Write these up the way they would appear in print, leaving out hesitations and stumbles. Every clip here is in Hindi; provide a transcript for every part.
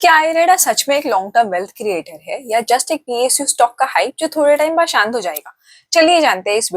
क्या आयरेडा सच में एक लॉन्ग टर्म वेल्थ क्रिएटर है या जस्ट एक पीएसयू स्टॉक का हाइप जो थोड़े टाइम बाद शांत हो जाएगा? चलिए जानते हैं इस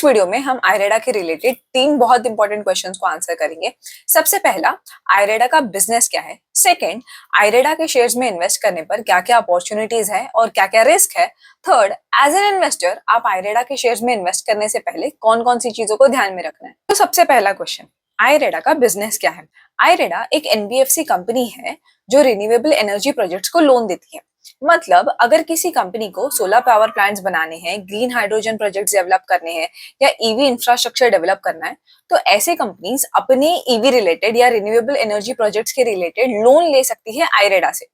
वीडियो में हम आयरेडा के रिलेटेड तीन बहुत इंपॉर्टेंट क्वेश्चंस को आंसर करेंगे। सबसे पहला, आयरेडा का बिजनेस क्या है। सेकंड, आयरेडा के शेयर्स में इन्वेस्ट करने पर क्या क्या अपॉर्चुनिटीज है और क्या क्या रिस्क है। थर्ड, एज एन इन्वेस्टर आप आयरेडा के शेयर्स में इन्वेस्ट करने से पहले कौन कौन सी चीजों को ध्यान में रखना है। तो सबसे पहला क्वेश्चन, आयरेडा का बिजनेस क्या है। आयरेडा एक एनबीएफसी कंपनी है जो रिन्यूएबल एनर्जी प्रोजेक्ट्स को लोन देती है। मतलब अगर किसी कंपनी को सोलर पावर प्लांट्स बनाने हैं, ग्रीन हाइड्रोजन प्रोजेक्ट्स डेवलप करने हैं या ईवी इंफ्रास्ट्रक्चर डेवलप करना है, तो ऐसे कंपनीज अपने ईवी रिलेटेड या रिन्यूएबल एनर्जी प्रोजेक्ट्स के रिलेटेड लोन ले सकती है आयरेडा से।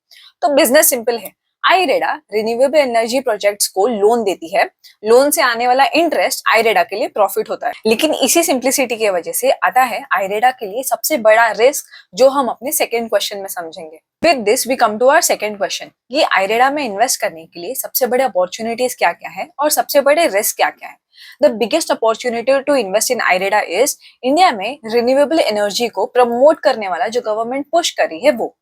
तो बिजनेस सिंपल है, आयरेडा रिन्यूएबल एनर्जी प्रोजेक्ट्स को लोन देती है। लोन से आने वाला इंटरेस्ट आयरेडा के लिए प्रॉफिट होता है। लेकिन इसी सिंप्लिसिटी की वजह से आता है आयरेडा के लिए सबसे बड़ा रिस्क, जो हम अपने सेकेंड क्वेश्चन में समझेंगे। With this we come to our second question, ये आयरेडा में इन्वेस्ट करने के लिए सबसे बड़े अपॉर्चुनिटीज क्या क्या है और सबसे बड़े रिस्क क्या क्या है। The biggest opportunity to invest in IREDA is India में रिन्यूएबल एनर्जी को प्रमोट करने वाला जो गवर्नमेंट पुश कर रही है वो।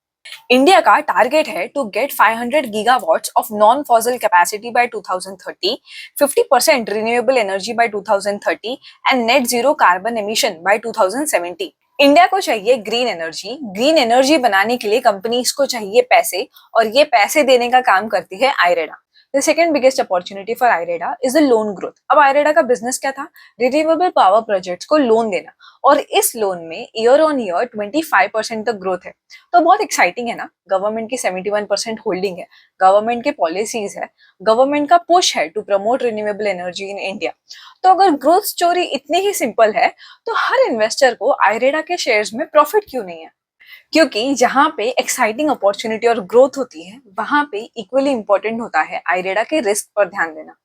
इंडिया का टारगेट है to get 500 gigawatts of non fossil capacity by 2030, 50% renewable energy by 2030 and net zero carbon emission by 2070। India को चाहिए ग्रीन एनर्जी। ग्रीन एनर्जी बनाने के लिए कंपनीज को चाहिए पैसे, और ये पैसे देने का काम करती है आयरेडा। The second biggest opportunity for आयरेडा is the loan growth। अब आयरेडा का बिजनेस क्या था? रिन्यूएबल पावर प्रोजेक्ट्स को लोन देना, और इस लोन में ईयर ऑन ईयर 25% तक ग्रोथ है। तो बहुत एक्साइटिंग है ना। गवर्नमेंट की 71% होल्डिंग है, गवर्नमेंट के पॉलिसीज है, गवर्नमेंट का पुश है to promote renewable energy in India. तो अगर ग्रोथ स्टोरी इतनी ही सिंपल है, तो हर इन्वेस्टर को आयरेडा के शेयर्स में प्रॉफिट क्यों नहीं है? क्योंकि जहां पे एक्साइटिंग अपॉर्चुनिटी और ग्रोथ होती है, वहां पे इक्वली इंपॉर्टेंट होता है आयरेडा के रिस्क पर ध्यान देना।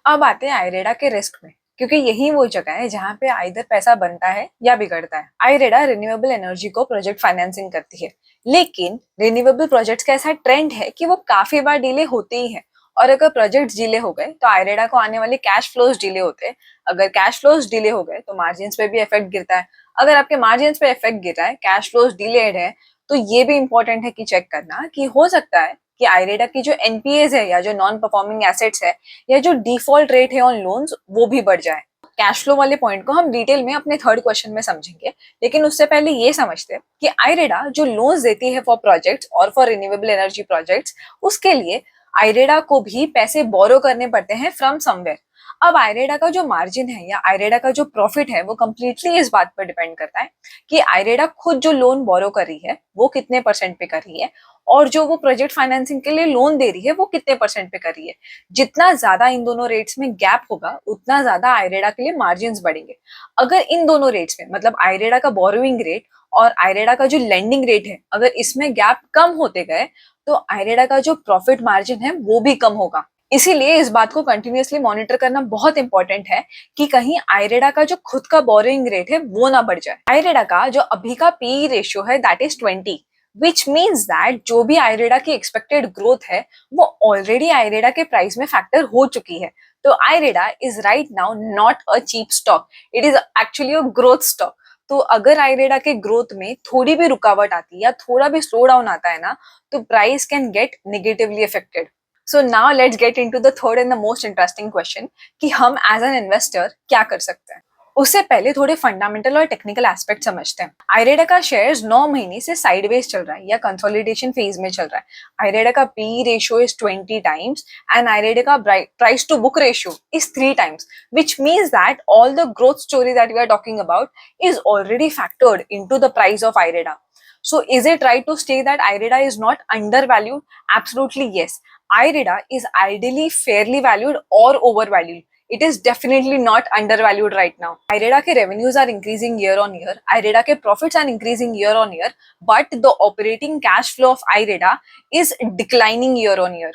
अब आते हैं आयरेडा के रिस्क में, क्योंकि यही वो जगह है जहां पे आइदर पैसा बनता है या बिगड़ता है। आयरेडा रिन्यूएबल एनर्जी को प्रोजेक्ट फाइनेंसिंग करती है, लेकिन रिन्यूएबल प्रोजेक्ट्स का ऐसा ट्रेंड है कि वो काफी बार डिले होते ही है। और अगर प्रोजेक्ट डिले हो गए तो आयरेडा को आने वाले कैश फ्लोज डिले होते हैं। अगर कैश फ्लोज डिले हो गए तो मार्जिन पे भी इफेक्ट गिरता है। अगर आपके मार्जिन पे इफेक्ट गिर रहा है, कैश फ्लोज डिलेड है, तो ये भी इंपॉर्टेंट है कि चेक करना कि हो सकता है कि आयरेडा की जो एनपीएस है या जो नॉन परफॉर्मिंग एसेट्स है या जो डिफॉल्ट रेट है ऑन लोन्स, वो भी बढ़ जाए। कैश फ्लो वाले पॉइंट को हम डिटेल में अपने थर्ड क्वेश्चन में समझेंगे, लेकिन उससे पहले ये समझते हैं कि आयरेडा जो लोन्स देती है फॉर प्रोजेक्ट्स और फॉर रिन्यूएबल एनर्जी प्रोजेक्ट्स, उसके लिए आयरेडा को भी पैसे बोरो करने पड़ते हैं फ्रॉम समवेयर। अब आयरेडा का जो मार्जिन है या आयरेडा का जो प्रॉफिट है, वो कंप्लीटली इस बात पर डिपेंड करता है कि आयरेडा खुद जो लोन बोरो कर रही है वो कितने परसेंट पे कर रही है, और जो वो प्रोजेक्ट फाइनेंसिंग के लिए लोन दे रही है वो कितने परसेंट पे कर रही है। जितना ज्यादा इन दोनों रेट्स में गैप होगा, उतना ज्यादा आयरेडा के लिए मार्जिन बढ़ेंगे। अगर इन दोनों रेट्स में, मतलब आयरेडा का बोरोइंग रेट और आयरेडा का जो लेंडिंग रेट है, अगर इसमें गैप कम होते गए, तो आयरेडा का जो प्रॉफिट मार्जिन है वो भी कम होगा। इसीलिए इस बात को कंटिन्यूअसली मॉनिटर करना बहुत इंपॉर्टेंट है कि कहीं आयरेडा का जो खुद का बोरोइंग रेट है वो ना बढ़ जाए। आयरेडा का जो अभी का पीई रेशियो है that is 20, which means that जो भी आयरेडा की एक्सपेक्टेड ग्रोथ है वो ऑलरेडी आयरेडा के प्राइस में फैक्टर हो चुकी है। तो IREDA is right now not a cheap stock, it is actually a growth stock. तो अगर आयरेडा के ग्रोथ में थोड़ी भी रुकावट आती है या थोड़ा भी स्लो डाउन आता है ना, तो price can get negatively affected. So now let's get into the third and the most interesting question कि हम एज एन इन्वेस्टर क्या कर सकते हैं। उससे पहले थोड़े फंडामेंटल और टेक्निकल एस्पेक्ट समझते हैं। आयरेडा का शेयर्स 9 महीने से साइडवेज चल रहा है या कंसोलिडेशन फेज में चल रहा है। आयरेडा का P ratio is 20 times and IREDA का price to book ratio is 3 times, which means that all the growth story that we are talking about is already factored into the price of आयरेडा. So is it right to say that आयरेडा is not undervalued? Absolutely yes. आयरेडा is ideally fairly valued or overvalued. It is definitely not undervalued right now. आयरेडा के revenues are increasing year on year. आयरेडा के profits are increasing year on year, but the operating cash flow of आयरेडा is declining year on year.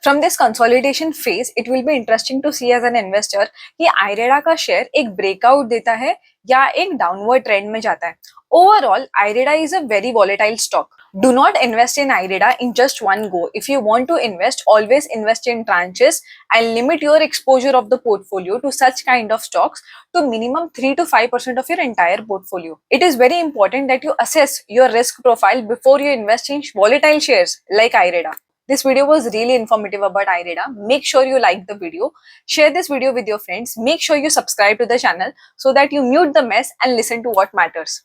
From this consolidation phase, it will be interesting to see as an investor कि आयरेडा का शेयर एक ब्रेकआउट देता है या एक डाउनवर्ड ट्रेंड में जाता है. Overall, IREDA is a very volatile stock. Do not invest in IREDA in just one go. If you want to invest, always invest in tranches and limit your exposure of the portfolio to such kind of stocks to minimum 3 to 5% of your entire portfolio. It is very important that you assess your risk profile before you invest in volatile shares like IREDA. This video was really informative about IREDA. Make sure you like the video, share this video with your friends, make sure you subscribe to the channel so that you mute the mess and listen to what matters.